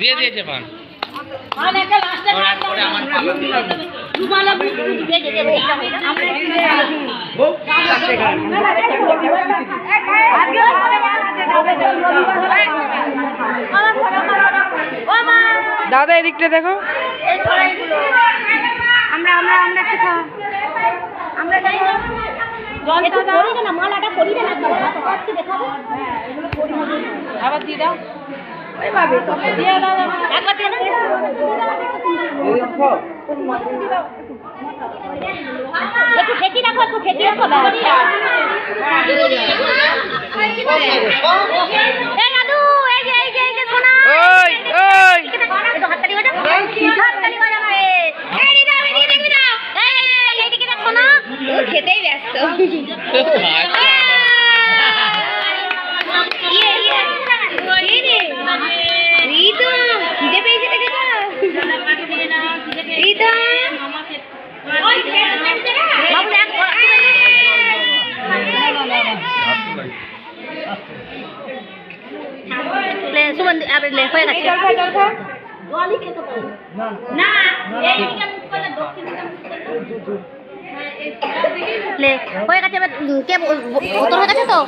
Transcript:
দিয়ে দিয়েছে পান। দাদা এদিকটা দেখো। আবার দিয়ে দাও। একটু ঠেকি রাখো, একটু ঠেকি রাখো। এই দাদু, এই যে এই যে এই যে সোনা, ওই ওই একটু হাততালি বাজাও, হাততালি বাজাও রে। এই দিদা, এই দেখবি না, এই এইদিকে দেখ সোনা, ও খেতেই ব্যস্ত। খিদে পেয়েছে দেখেছ? বাবু দেখ, সুগন্ধি হয়ে গেছে। না হয়ে গেছে, এবার কে বোতল হয়ে গেছে তো।